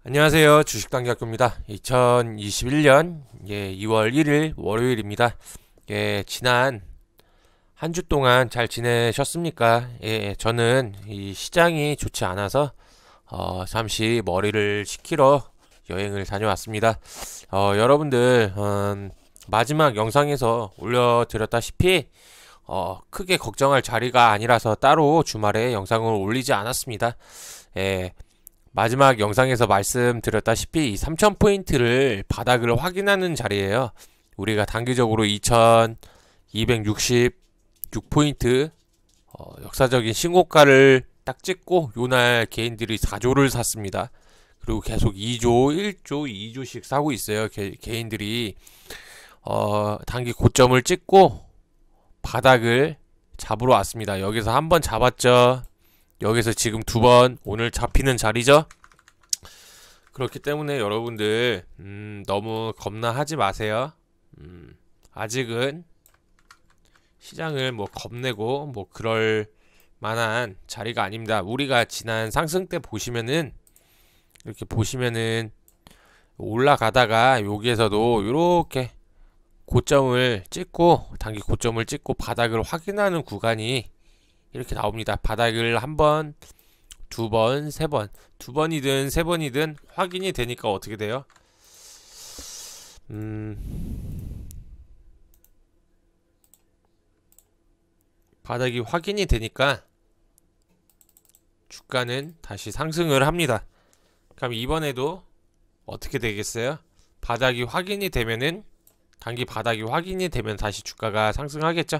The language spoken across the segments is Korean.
안녕하세요. 주식당기학교입니다. 2021년 2월 1일 월요일입니다. 지난 한 주 동안 잘 지내셨습니까? 저는 이 시장이 좋지 않아서 잠시 머리를 식히러 여행을 다녀왔습니다. 여러분들 마지막 영상에서 올려드렸다시피 크게 걱정할 자리가 아니라서 따로 주말에 영상을 올리지 않았습니다. 마지막 영상에서 말씀드렸다시피 이 3000포인트를 바닥을 확인하는 자리예요. 우리가 단기적으로 2266포인트 역사적인 신고가를 딱 찍고 요날 개인들이 4조를 샀습니다. 그리고 계속 2조, 1조, 2조씩 사고 있어요. 개인들이 단기 고점을 찍고 바닥을 잡으러 왔습니다. 여기서 한번 잡았죠. 여기서 지금 두 번 오늘 잡히는 자리죠. 그렇기 때문에 여러분들 너무 겁나하지 마세요. 아직은 시장을 뭐 겁내고 뭐 그럴 만한 자리가 아닙니다. 우리가 지난 상승 때 보시면은 이렇게 보시면은 올라가다가 여기에서도 이렇게 고점을 찍고 단기 고점을 찍고 바닥을 확인하는 구간이 이렇게 나옵니다. 바닥을 한 번, 두 번, 세 번, 두 번이든 세 번이든 확인이 되니까 어떻게 돼요? 바닥이 확인이 되니까 주가는 다시 상승을 합니다. 그럼 이번에도 어떻게 되겠어요? 바닥이 확인이 되면은 단기 바닥이 확인이 되면 다시 주가가 상승하겠죠?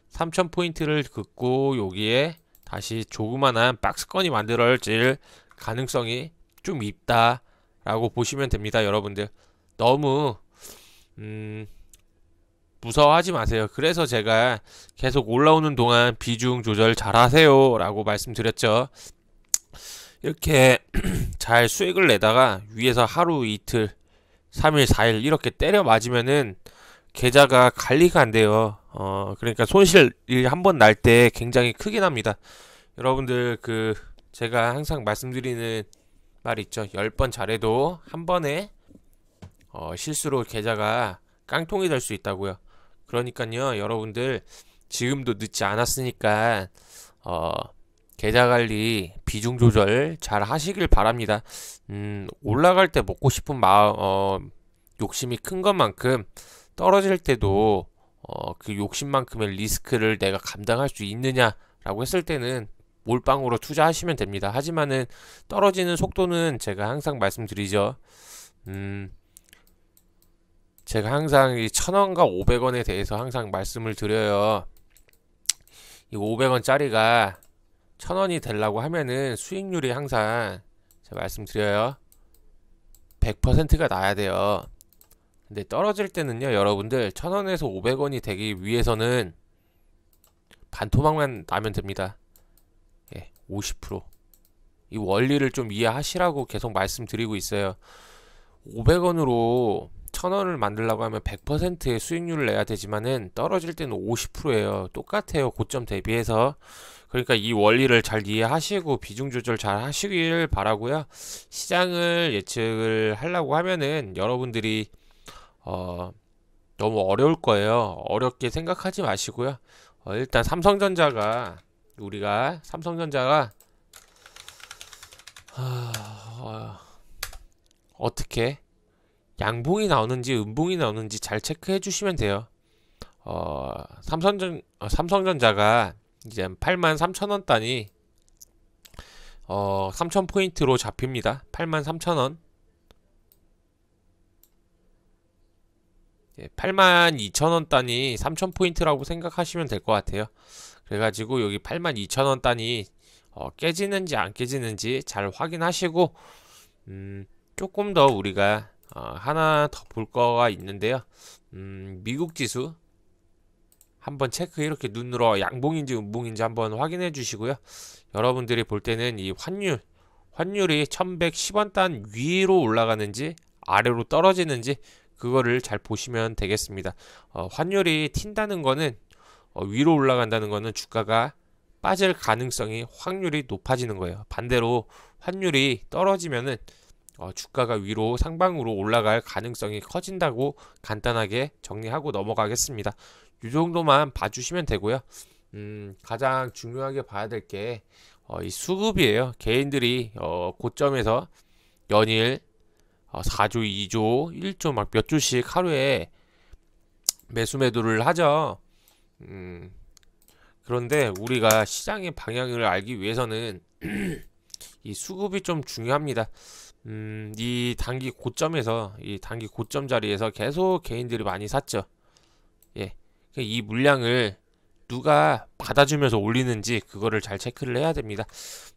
3000포인트를 긋고 여기에 다시 조그만한 박스권이 만들어질 가능성이 좀 있다 라고 보시면 됩니다. 여러분들 너무 무서워하지 마세요. 그래서 제가 계속 올라오는 동안 비중 조절 잘 하세요 라고 말씀드렸죠. 이렇게 잘 수익을 내다가 위에서 하루 이틀 3일 4일 이렇게 때려 맞으면은 계좌가 관리가 안 돼요. 그러니까 손실이 한 번 날 때 굉장히 크게 납니다. 여러분들 제가 항상 말씀드리는 말 있죠. 10번 잘해도 한 번에 실수로 계좌가 깡통이 될 수 있다고요. 그러니까요, 여러분들 지금도 늦지 않았으니까 계좌 관리 비중 조절 잘 하시길 바랍니다. 올라갈 때 먹고 싶은 마음 욕심이 큰 것만큼 떨어질 때도 그 욕심만큼의 리스크를 내가 감당할 수 있느냐라고 했을 때는 몰빵으로 투자하시면 됩니다. 하지만은 떨어지는 속도는 제가 항상 말씀드리죠. 제가 항상 이 1000원과 500원에 대해서 항상 말씀을 드려요. 이 500원짜리가 1000원이 되려고 하면은 수익률이 항상 제가 말씀드려요. 100%가 나야 돼요. 근데 떨어질 때는요, 여러분들 1000원에서 500원이 되기 위해서는 반토막만 나면 됩니다. 50%. 이 원리를 좀 이해하시라고 계속 말씀드리고 있어요. 500원으로 1000원을 만들려고 하면 100%의 수익률을 내야 되지만은 떨어질 때는 50%예요. 똑같아요. 고점 대비해서. 그러니까 이 원리를 잘 이해하시고 비중 조절 잘 하시길 바라고요. 시장을 예측을 하려고 하면은 여러분들이 너무 어려울 거예요. 어렵게 생각하지 마시고요. 일단 우리가 삼성전자가 어떻게 양봉이 나오는지 음봉이 나오는지 잘 체크해 주시면 돼요. 삼성전자가 이제 83,000원 단위 3000포인트로 잡힙니다. 83,000원 82,000원 단위 3000포인트라고 생각하시면 될 것 같아요. 그래가지고 여기 82,000원 단위 깨지는지 안 깨지는지 잘 확인하시고 조금 더 우리가 하나 더 볼 거가 있는데요. 미국 지수 한번 체크 이렇게 눈으로 양봉인지 음봉인지 한번 확인해 주시고요. 여러분들이 볼 때는 이 환율이 1110원 단 위로 올라가는지 아래로 떨어지는지 그거를 잘 보시면 되겠습니다. 환율이 튄다는 거는 위로 올라간다는 거는 주가가 빠질 가능성이 확률이 높아지는 거예요. 반대로 환율이 떨어지면은 주가가 위로 상방으로 올라갈 가능성이 커진다고 간단하게 정리하고 넘어가겠습니다. 이 정도만 봐주시면 되고요. 가장 중요하게 봐야 될 게 이 수급이에요. 개인들이 고점에서 연일 4조, 2조, 1조 막 몇 조씩 하루에 매수매도를 하죠. 그런데 우리가 시장의 방향을 알기 위해서는 이 수급이 좀 중요합니다. 이 단기 고점에서 이 단기 고점 자리에서 계속 개인들이 많이 샀죠. 예, 이 물량을 누가 받아주면서 올리는지 그거를 잘 체크를 해야 됩니다.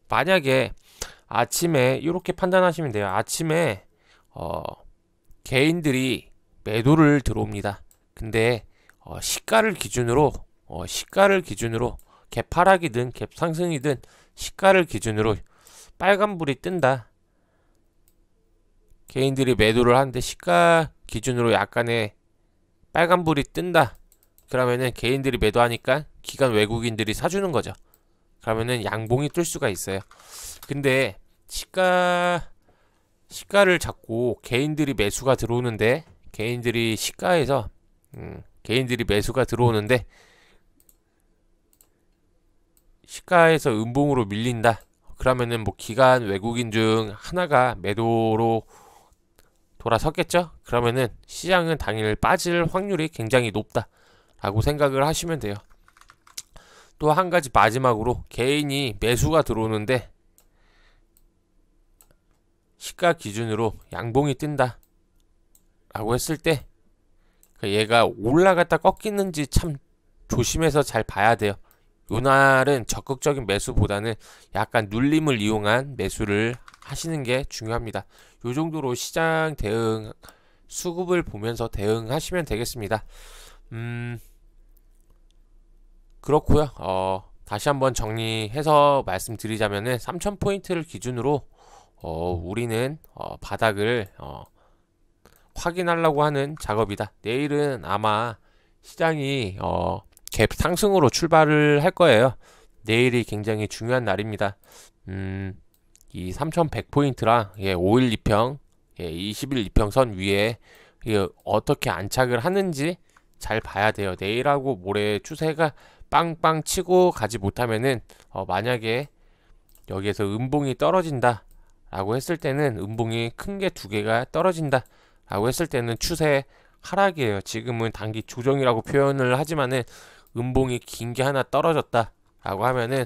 만약에 아침에 이렇게 판단하시면 돼요. 아침에 개인들이 매도를 들어옵니다. 근데 시가를 기준으로 갭 하락이든 갭 상승이든 시가를 기준으로 빨간불이 뜬다. 개인들이 매도를 하는데 시가 기준으로 약간의 빨간불이 뜬다. 그러면은 개인들이 매도하니까 기관 외국인들이 사주는 거죠. 그러면은 양봉이 뜰 수가 있어요. 근데 시가를 잡고 개인들이 매수가 들어오는데 개인들이 매수가 들어오는데 시가에서 음봉으로 밀린다. 그러면은 뭐 기관 외국인 중 하나가 매도로 돌아섰겠죠? 그러면은 시장은 당일 빠질 확률이 굉장히 높다 라고 생각을 하시면 돼요. 또 한 가지 마지막으로 개인이 매수가 들어오는데 시가 기준으로 양봉이 뜬다 라고 했을 때 얘가 올라갔다 꺾이는지 참 조심해서 잘 봐야 돼요. 요날은 적극적인 매수보다는 약간 눌림을 이용한 매수를 하시는 게 중요합니다. 요 정도로 시장 대응 수급을 보면서 대응하시면 되겠습니다. 그렇고요. 다시 한번 정리해서 말씀드리자면은 3000포인트를 기준으로 우리는 바닥을 확인하려고 하는 작업이다. 내일은 아마 시장이 갭 상승으로 출발을 할 거예요. 내일이 굉장히 중요한 날입니다. 이 3100포인트랑 5일 2평, 20일 2평선 위에 어떻게 안착을 하는지 잘 봐야 돼요. 내일하고 모레 추세가 빵빵 치고 가지 못하면은 만약에 여기에서 음봉이 떨어진다 라고 했을 때는 음봉이 큰 게 두 개가 떨어진다 라고 했을 때는 추세 하락이에요. 지금은 단기 조정이라고 표현을 하지만은 음봉이 긴 게 하나 떨어졌다 라고 하면은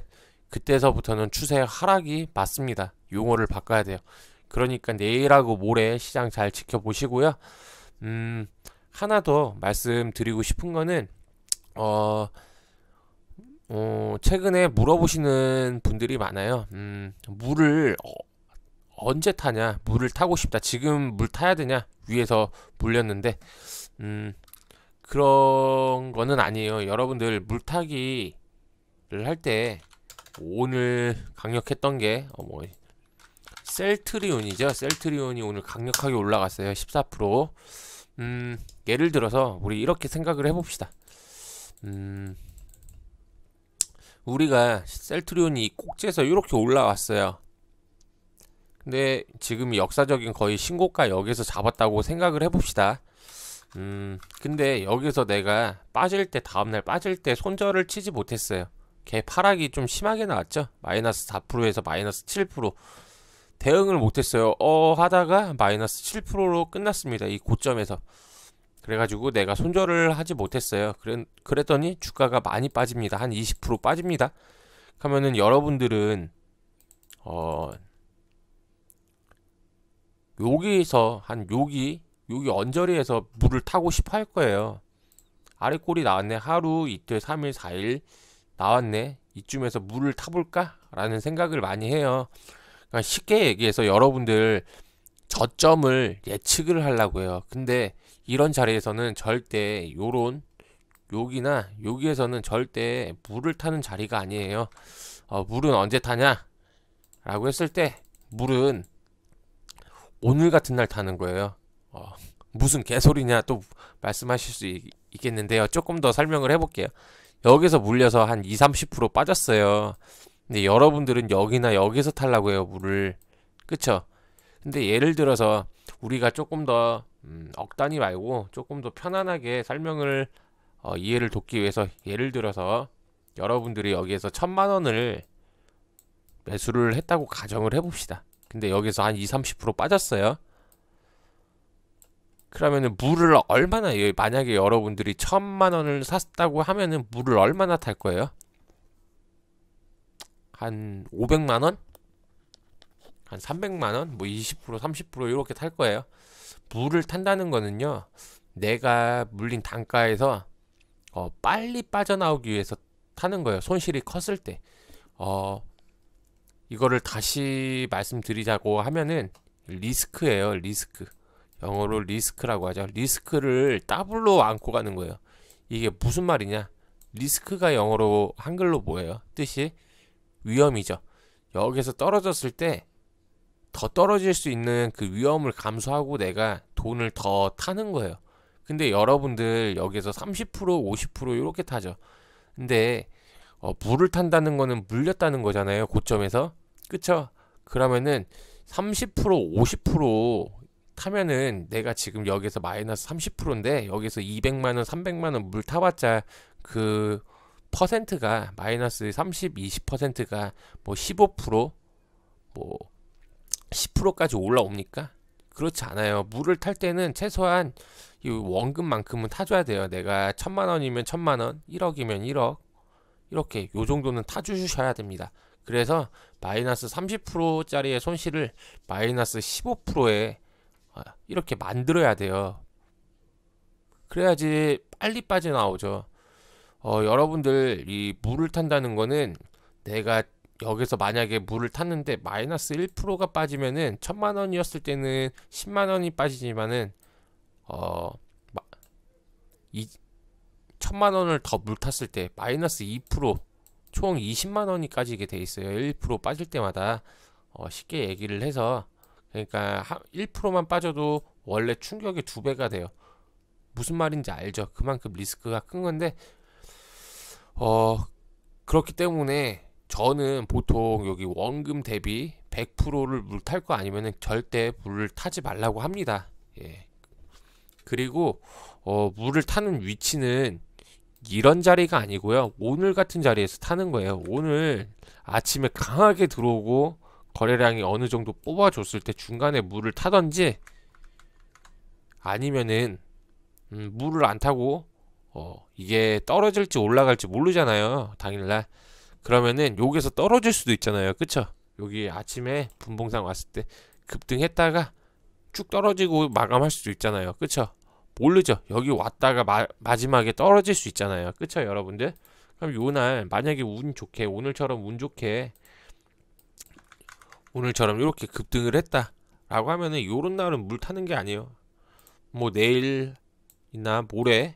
그때서부터는 추세 하락이 맞습니다. 용어를 바꿔야 돼요. 그러니까 내일하고 모레 시장 잘 지켜보시고요. 하나 더 말씀드리고 싶은 거는 최근에 물어보시는 분들이 많아요. 물을 언제 타냐? 물을 타고 싶다. 지금 물 타야 되냐? 위에서 물렸는데 그런 거는 아니에요. 여러분들 물타기를 할 때 오늘 강력했던 게 셀트리온이죠. 셀트리온이 오늘 강력하게 올라갔어요. 14%. 예를 들어서 우리 이렇게 생각을 해봅시다. 우리가 셀트리온이 꼭지에서 이렇게 올라왔어요. 근데 지금 역사적인 거의 신고가 여기서 잡았다고 생각을 해봅시다. 근데 여기서 내가 빠질 때 다음날 빠질 때 손절을 치지 못했어요. 갭 하락이 좀 심하게 나왔죠. 마이너스 4%에서 마이너스 7%. 대응을 못했어요. 하다가 마이너스 7%로 끝났습니다. 이 고점에서. 그래가지고 내가 손절을 하지 못했어요. 그랬더니 주가가 많이 빠집니다. 한 20% 빠집니다. 그러면은 여러분들은 여기서 여기 언저리에서 물을 타고 싶어 할 거예요. 아래 꼴이 나왔네. 하루, 이틀, 3일, 4일 나왔네. 이쯤에서 물을 타볼까? 라는 생각을 많이 해요. 그러니까 쉽게 얘기해서 여러분들 저점을 예측을 하려고 해요. 근데 이런 자리에서는 절대 여기나 여기에서는 절대 물을 타는 자리가 아니에요. 물은 언제 타냐? 라고 했을 때 물은 오늘 같은 날 타는 거예요. 무슨 개소리냐 또 말씀하실 수 있겠는데요. 조금 더 설명을 해볼게요. 여기서 물려서 한 20-30% 빠졌어요. 근데 여러분들은 여기나 여기서 타려고 해요. 물을. 그쵸? 근데 예를 들어서 우리가 조금 더 억단위 말고 조금 더 편안하게 설명을 이해를 돕기 위해서 예를 들어서 여러분들이 여기에서 1000만원을 매수를 했다고 가정을 해봅시다. 근데 여기서 한 20-30% 빠졌어요. 그러면은 물을 얼마나, 만약에 여러분들이 1000만원을 샀다고 하면은 물을 얼마나 탈 거예요? 한 500만원? 한 300만원? 뭐 20%, 30% 이렇게 탈 거예요. 물을 탄다는 거는요, 내가 물린 단가에서 빨리 빠져나오기 위해서 타는 거예요. 손실이 컸을 때. 이거를 다시 말씀드리자고 하면은 리스크예요. 리스크. 영어로 리스크라고 하죠. 리스크를 더블로 안고 가는 거예요. 이게 무슨 말이냐? 리스크가 영어로 한글로 뭐예요? 뜻이 위험이죠. 여기서 떨어졌을 때 더 떨어질 수 있는 그 위험을 감수하고 내가 돈을 더 타는 거예요. 근데 여러분들 여기서 30%, 50% 이렇게 타죠. 근데 물을 탄다는 거는 물렸다는 거잖아요. 고점에서. 그쵸? 그러면은 30%, 50% 타면은 내가 지금 여기서 마이너스 30%인데 여기서 200만원, 300만원 물 타봤자 그 퍼센트가 마이너스 30, 20%가 뭐 15%, 뭐 10%까지 올라옵니까? 그렇지 않아요. 물을 탈 때는 최소한 이 원금만큼은 타줘야 돼요. 내가 1000만원이면 1000만원, 1억이면 1억, 이렇게 요 정도는 타주셔야 됩니다. 그래서 마이너스 30%짜리의 손실을 마이너스 15%에 이렇게 만들어야 돼요. 그래야지 빨리 빠져나오죠. 여러분들 이 물을 탄다는 거는 내가 여기서 만약에 물을 탔는데 마이너스 1%가 빠지면은 1000만원이었을 때는 10만원이 빠지지만은 1000만원을 더 물 탔을 때 마이너스 2%, 총 20만원이 까지게 돼 있어요. 1% 빠질 때마다. 쉽게 얘기를 해서, 그러니까 1%만 빠져도 원래 충격이 2배가 돼요. 무슨 말인지 알죠? 그만큼 리스크가 큰 건데, 그렇기 때문에 저는 보통 여기 원금 대비 100%를 물 탈 거 아니면은 절대 물을 타지 말라고 합니다. 예. 그리고 물을 타는 위치는 이런 자리가 아니고요. 오늘 같은 자리에서 타는 거예요. 오늘 아침에 강하게 들어오고 거래량이 어느 정도 뽑아줬을 때 중간에 물을 타던지, 아니면은 물을 안 타고 이게 떨어질지 올라갈지 모르잖아요. 당일날. 그러면은 여기서 떨어질 수도 있잖아요. 그쵸? 여기 아침에 분봉상 왔을 때 급등했다가 쭉 떨어지고 마감할 수도 있잖아요. 그쵸? 모르죠. 여기 왔다가 마지막에 떨어질 수 있잖아요. 그쵸, 여러분들? 그럼 요날 만약에 운 좋게, 오늘처럼 운 좋게 오늘처럼 이렇게 급등을 했다 라고 하면은 요런 날은 물 타는 게 아니에요. 뭐 내일이나 모레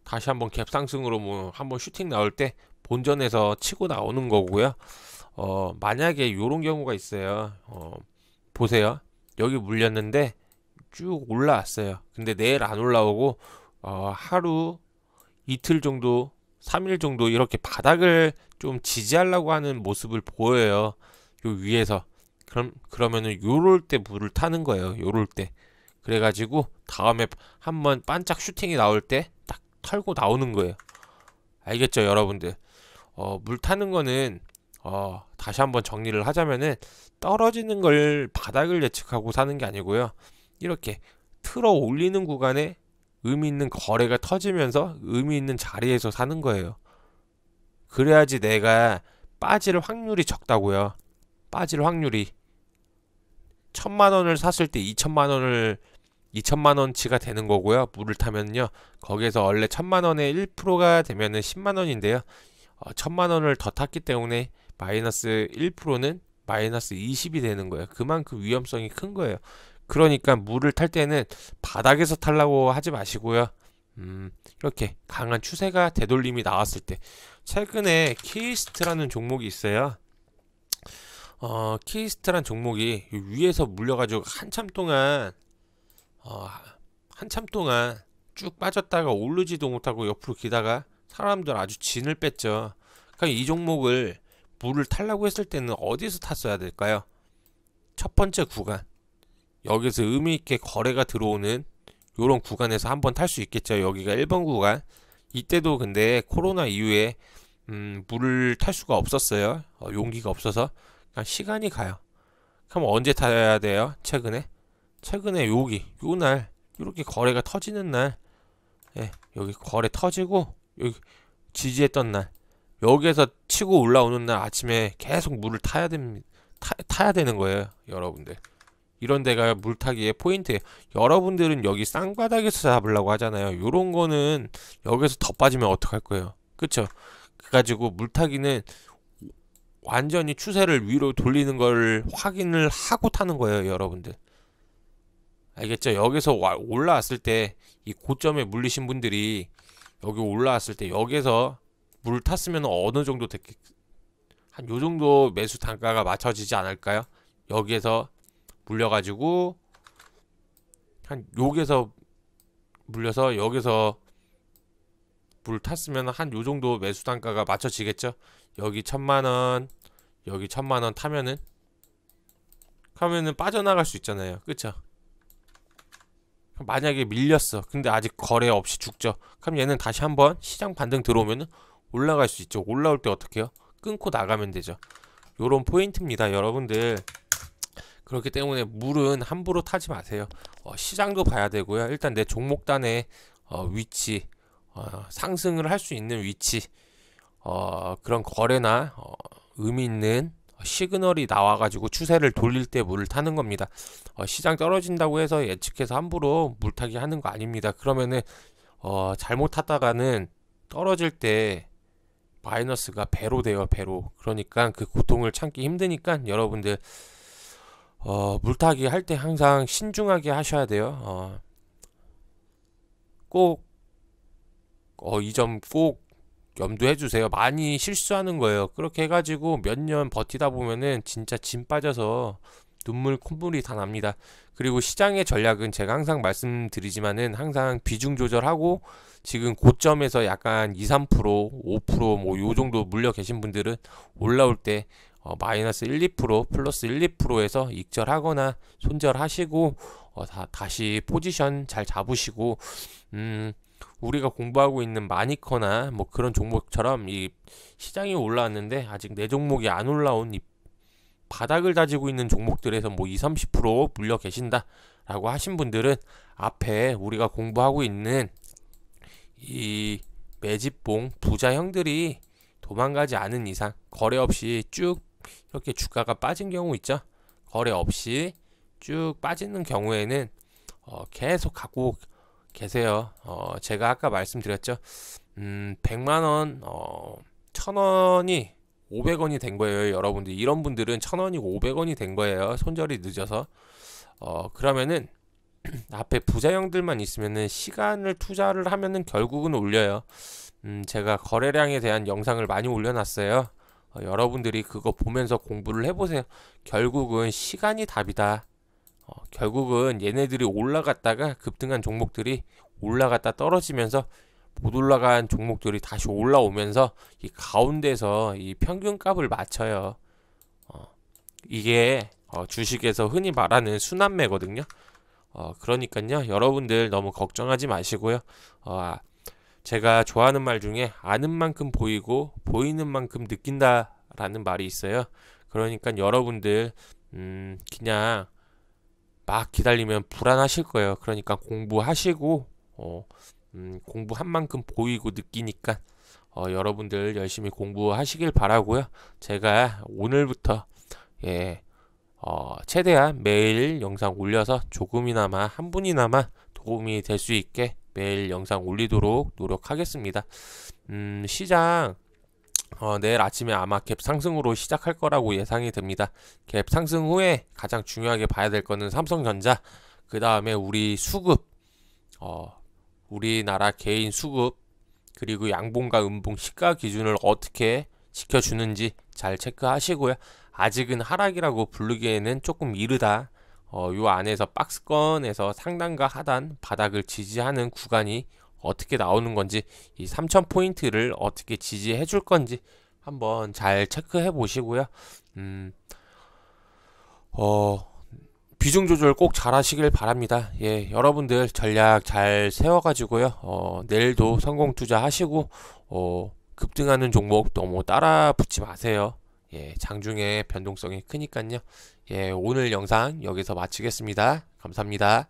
다시 한번 갭상승으로 뭐 한번 슈팅 나올 때 본전에서 치고 나오는 거고요. 만약에 요런 경우가 있어요. 보세요. 여기 물렸는데 쭉 올라왔어요. 근데 내일 안 올라오고 하루, 이틀 정도, 3일 정도 이렇게 바닥을 좀 지지하려고 하는 모습을 보여요. 요 위에서. 그러면은 요럴 때 물을 타는 거예요. 요럴 때. 그래가지고 다음에 한번 반짝 슈팅이 나올 때 딱 털고 나오는 거예요. 알겠죠, 여러분들? 물 타는 거는 다시 한번 정리를 하자면은 떨어지는 걸 바닥을 예측하고 사는 게 아니고요. 이렇게 틀어 올리는 구간에 의미 있는 거래가 터지면서 의미 있는 자리에서 사는 거예요. 그래야지 내가 빠질 확률이 적다고요. 빠질 확률이 1000만원을 샀을 때 2천만원치가 되는 거고요. 물을 타면요, 거기에서 원래 1000만원의 1%가 되면은 10만원인데요 1000만원을 더 탔기 때문에 마이너스 1%는 마이너스 20이 되는 거예요. 그만큼 위험성이 큰 거예요. 그러니까 물을 탈 때는 바닥에서 타려고 하지 마시고요. 이렇게 강한 추세가 되돌림이 나왔을 때, 최근에 키스트라는 종목이 있어요. 키스트란 종목이 위에서 물려가지고 한참 동안 쭉 빠졌다가 오르지도 못하고 옆으로 기다가 사람들 아주 진을 뺐죠. 그러니까 이 종목을 물을 타려고 했을 때는 어디서 탔어야 될까요? 첫 번째 구간, 여기서 의미 있게 거래가 들어오는 요런 구간에서 한번 탈 수 있겠죠. 여기가 1번 구간. 이때도 근데 코로나 이후에 물을 탈 수가 없었어요. 용기가 없어서. 그냥 시간이 가요. 그럼 언제 타야 돼요? 최근에 요날 이렇게 거래가 터지는 날, 예, 여기 거래 터지고 여기 지지했던 날, 여기에서 치고 올라오는 날 아침에 계속 물을 타야 됩니다. 타야 되는 거예요, 여러분들. 이런 데가 물타기의 포인트예요. 여러분들은 여기 쌍바닥에서 잡으려고 하잖아요. 요런 거는 여기서 더 빠지면 어떡할 거예요? 그쵸? 그래가지고 물타기는 완전히 추세를 위로 돌리는 걸 확인을 하고 타는 거예요, 여러분들. 알겠죠? 여기서 올라왔을 때 이 고점에 물리신 분들이 여기 올라왔을 때 여기서 물 탔으면 어느 정도 한 요 정도 매수 단가가 맞춰지지 않을까요? 여기에서 물려가지고 한 여기에서 물려서 여기서 물 탔으면 한 요 정도 매수 단가가 맞춰지겠죠? 여기 1000만원, 여기 1000만원 타면은 빠져나갈 수 있잖아요. 그쵸? 만약에 밀렸어. 근데 아직 거래 없이 죽죠. 그럼 얘는 다시 한번 시장 반등 들어오면은 올라갈 수 있죠. 올라올 때 어떻게 해요? 끊고 나가면 되죠. 요런 포인트입니다, 여러분들. 그렇기 때문에 물은 함부로 타지 마세요. 시장도 봐야 되고요. 일단 내 종목단의 위치, 상승을 할 수 있는 위치, 그런 거래나 의미 있는 시그널이 나와가지고 추세를 돌릴 때 물을 타는 겁니다. 시장 떨어진다고 해서 예측해서 함부로 물타기 하는 거 아닙니다. 그러면은 잘못 탔다가는 떨어질 때 마이너스가 배로 돼요, 배로. 그러니까 그 고통을 참기 힘드니까 여러분들 물타기 할 때 항상 신중하게 하셔야 돼요. 꼭 이 점 꼭 염두해 주세요. 많이 실수하는 거예요. 그렇게 해가지고 몇 년 버티다 보면은 진짜 진 빠져서 눈물 콧물이 다 납니다. 그리고 시장의 전략은 제가 항상 말씀드리지만은 항상 비중 조절하고 지금 고점에서 약간 2, 3%, 5% 뭐 요 정도 물려 계신 분들은 올라올 때 마이너스 1, 2%, 플러스 1, 2%에서 익절하거나 손절하시고 다시 포지션 잘 잡으시고 우리가 공부하고 있는 마니커나 뭐 그런 종목처럼 이 시장이 올라왔는데 아직 내 종목이 안 올라온 이 바닥을 다지고 있는 종목들에서 뭐 2, 30% 물려 계신다 라고 하신 분들은 앞에 우리가 공부하고 있는 이 매집봉 부자 형들이 도망가지 않은 이상 거래 없이 쭉 이렇게 주가가 빠진 경우 있죠. 거래 없이 쭉 빠지는 경우에는 계속 갖고 계세요. 제가 아까 말씀드렸죠. 100만원 1000원이 500원이 된 거예요. 여러분들 이런 분들은 1000원이고 500원이 된 거예요. 손절이 늦어서. 그러면은 앞에 부자형들만 있으면은 시간을 투자를 하면은 결국은 올려요. 제가 거래량에 대한 영상을 많이 올려놨어요. 여러분들이 그거 보면서 공부를 해보세요. 결국은 시간이 답이다. 결국은 얘네들이 올라갔다가 급등한 종목들이 올라갔다 떨어지면서 못 올라간 종목들이 다시 올라오면서 이 가운데서 이 평균값을 맞춰요. 이게 주식에서 흔히 말하는 순환매거든요. 그러니까요, 여러분들 너무 걱정하지 마시고요. 제가 좋아하는 말 중에 아는 만큼 보이고 보이는 만큼 느낀다라는 말이 있어요. 그러니까 여러분들 그냥 막 기다리면 불안하실 거예요. 그러니까 공부하시고 공부한 만큼 보이고 느끼니까 여러분들 열심히 공부하시길 바라고요. 제가 오늘부터 최대한 매일 영상 올려서 조금이나마 한 분이나마 도움이 될 수 있게 매일 영상 올리도록 노력하겠습니다. 시장 내일 아침에 아마 갭 상승으로 시작할 거라고 예상이 됩니다. 갭 상승 후에 가장 중요하게 봐야 될 거는 삼성전자, 그 다음에 우리 수급, 우리나라 개인 수급, 그리고 양봉과 음봉 시가 기준을 어떻게 지켜주는지 잘 체크하시고요. 아직은 하락이라고 부르기에는 조금 이르다. 요 안에서 박스권에서 상단과 하단 바닥을 지지하는 구간이 어떻게 나오는 건지, 이 3000포인트를 어떻게 지지해 줄 건지 한번 잘 체크해 보시고요. 비중 조절 꼭 잘 하시길 바랍니다. 예, 여러분들 전략 잘 세워가지고요. 내일도 성공 투자하시고, 급등하는 종목 너무 따라 붙지 마세요. 예, 장중에 변동성이 크니까요. 예, 오늘 영상 여기서 마치겠습니다. 감사합니다.